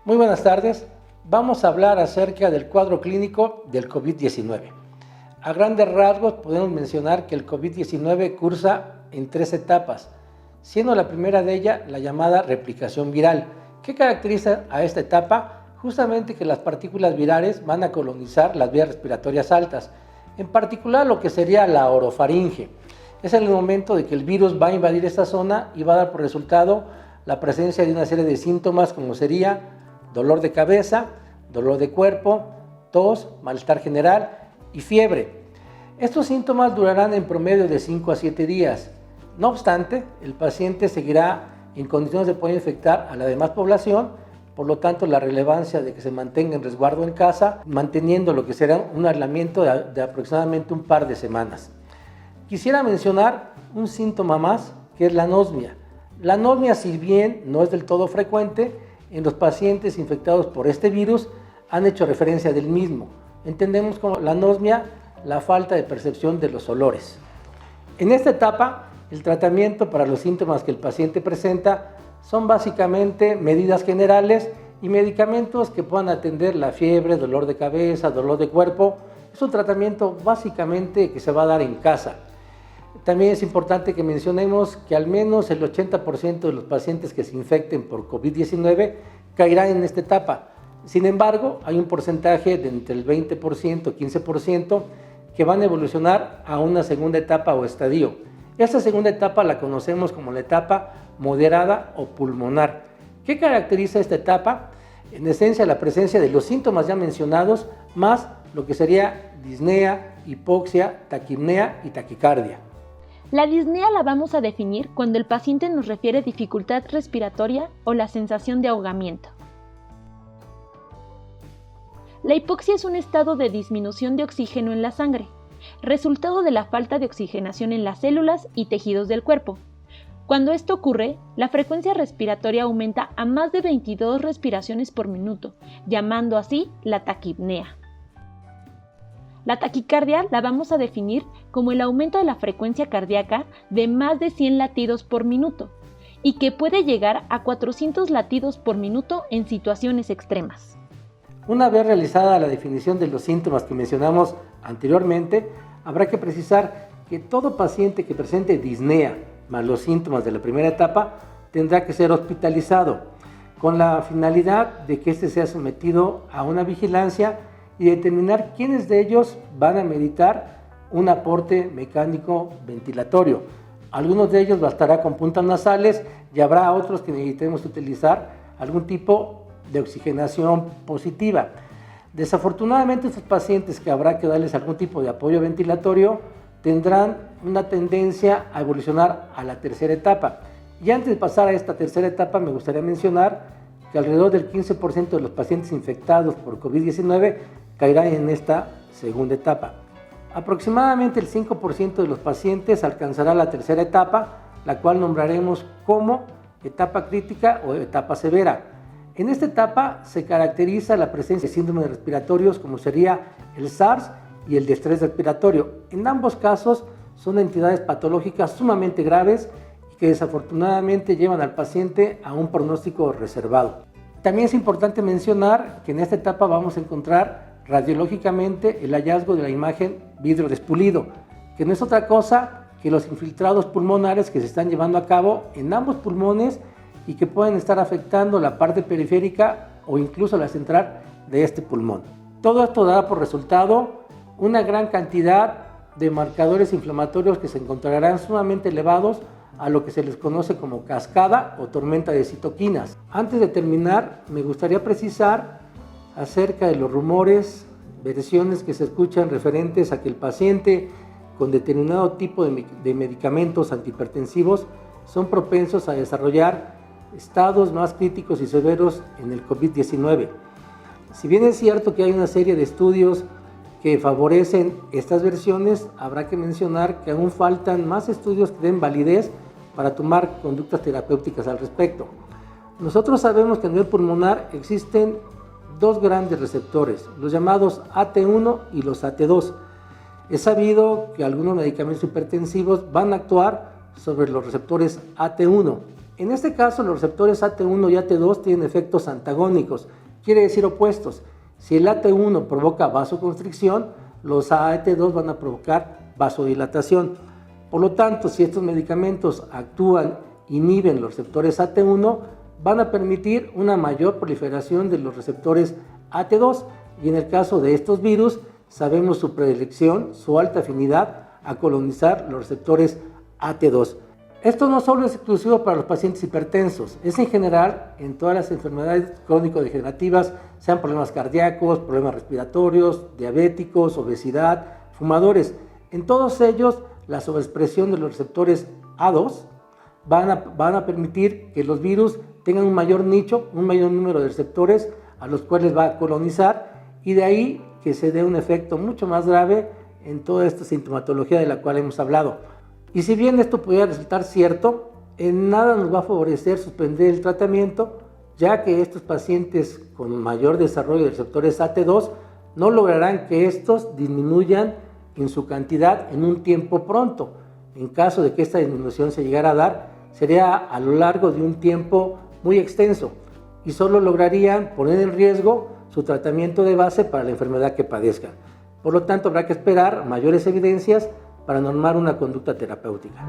Muy buenas tardes. Vamos a hablar acerca del cuadro clínico del COVID-19. A grandes rasgos podemos mencionar que el COVID-19 cursa en 3 etapas, siendo la primera de ellas la llamada replicación viral. ¿Qué caracteriza a esta etapa? Justamente que las partículas virales van a colonizar las vías respiratorias altas, en particular lo que sería la orofaringe. Es el momento de que el virus va a invadir esta zona y va a dar por resultado la presencia de una serie de síntomas como sería dolor de cabeza, dolor de cuerpo, tos, malestar general y fiebre. Estos síntomas durarán en promedio de 5 a 7 días. No obstante, el paciente seguirá en condiciones de poder infectar a la demás población, por lo tanto la relevancia de que se mantenga en resguardo en casa, manteniendo lo que será un aislamiento de aproximadamente un par de semanas. Quisiera mencionar un síntoma más, que es la anosmia. La anosmia, si bien no es del todo frecuente, en los pacientes infectados por este virus han hecho referencia del mismo. Entendemos como la anosmia la falta de percepción de los olores. En esta etapa, el tratamiento para los síntomas que el paciente presenta son básicamente medidas generales y medicamentos que puedan atender la fiebre, dolor de cabeza, dolor de cuerpo. Es un tratamiento básicamente que se va a dar en casa. También es importante que mencionemos que al menos el 80% de los pacientes que se infecten por COVID-19 caerán en esta etapa. Sin embargo, hay un porcentaje de entre el 20% y 15% que van a evolucionar a una segunda etapa o estadio. Esta segunda etapa la conocemos como la etapa moderada o pulmonar. ¿Qué caracteriza esta etapa? En esencia, la presencia de los síntomas ya mencionados, más lo que sería disnea, hipoxia, taquipnea y taquicardia. La disnea la vamos a definir cuando el paciente nos refiere dificultad respiratoria o la sensación de ahogamiento. La hipoxia es un estado de disminución de oxígeno en la sangre, resultado de la falta de oxigenación en las células y tejidos del cuerpo. Cuando esto ocurre, la frecuencia respiratoria aumenta a más de 22 respiraciones por minuto, llamando así la taquipnea. La taquicardia la vamos a definir como el aumento de la frecuencia cardíaca de más de 100 latidos por minuto y que puede llegar a 400 latidos por minuto en situaciones extremas. Una vez realizada la definición de los síntomas que mencionamos anteriormente, habrá que precisar que todo paciente que presente disnea más los síntomas de la primera etapa tendrá que ser hospitalizado con la finalidad de que éste sea sometido a una vigilancia y determinar quiénes de ellos van a meditar un aporte mecánico ventilatorio. Algunos de ellos bastará con puntas nasales y habrá otros que necesitemos utilizar algún tipo de oxigenación positiva. Desafortunadamente, estos pacientes que habrá que darles algún tipo de apoyo ventilatorio tendrán una tendencia a evolucionar a la tercera etapa. Y antes de pasar a esta tercera etapa, me gustaría mencionar que alrededor del 15% de los pacientes infectados por COVID-19 caerán en esta segunda etapa. Aproximadamente el 5% de los pacientes alcanzará la tercera etapa, la cual nombraremos como etapa crítica o etapa severa. En esta etapa se caracteriza la presencia de síndromes respiratorios como sería el SARS y el de estrés respiratorio. En ambos casos son entidades patológicas sumamente graves y que desafortunadamente llevan al paciente a un pronóstico reservado. También es importante mencionar que en esta etapa vamos a encontrar radiológicamente el hallazgo de la imagen vidrio despulido, que no es otra cosa que los infiltrados pulmonares que se están llevando a cabo en ambos pulmones y que pueden estar afectando la parte periférica o incluso la central de este pulmón. Todo esto dará por resultado una gran cantidad de marcadores inflamatorios que se encontrarán sumamente elevados a lo que se les conoce como cascada o tormenta de citoquinas. Antes de terminar, me gustaría precisar acerca de los rumores, versiones que se escuchan referentes a que el paciente con determinado tipo de medicamentos antihipertensivos son propensos a desarrollar estados más críticos y severos en el COVID-19. Si bien es cierto que hay una serie de estudios que favorecen estas versiones, habrá que mencionar que aún faltan más estudios que den validez para tomar conductas terapéuticas al respecto. Nosotros sabemos que a nivel pulmonar existen dos grandes receptores, los llamados AT1 y los AT2. Es sabido que algunos medicamentos hipertensivos van a actuar sobre los receptores AT1, En este caso, los receptores AT1 y AT2 tienen efectos antagónicos, quiere decir opuestos. Si el AT1 provoca vasoconstricción, los AT2 van a provocar vasodilatación. Por lo tanto, si estos medicamentos inhiben los receptores AT1, van a permitir una mayor proliferación de los receptores AT2, y en el caso de estos virus, sabemos su predilección, su alta afinidad a colonizar los receptores AT2. Esto no solo es exclusivo para los pacientes hipertensos, es en general en todas las enfermedades crónico-degenerativas, sean problemas cardíacos, problemas respiratorios, diabéticos, obesidad, fumadores. En todos ellos, la sobreexpresión de los receptores A2 van a permitir que los virus tengan un mayor nicho, un mayor número de receptores a los cuales va a colonizar, y de ahí que se dé un efecto mucho más grave en toda esta sintomatología de la cual hemos hablado. Y si bien esto pudiera resultar cierto, en nada nos va a favorecer suspender el tratamiento, ya que estos pacientes con mayor desarrollo de receptores AT2 no lograrán que estos disminuyan en su cantidad en un tiempo pronto. En caso de que esta disminución se llegara a dar, sería a lo largo de un tiempo muy extenso y solo lograrían poner en riesgo su tratamiento de base para la enfermedad que padezcan. Por lo tanto, habrá que esperar mayores evidencias para normar una conducta terapéutica.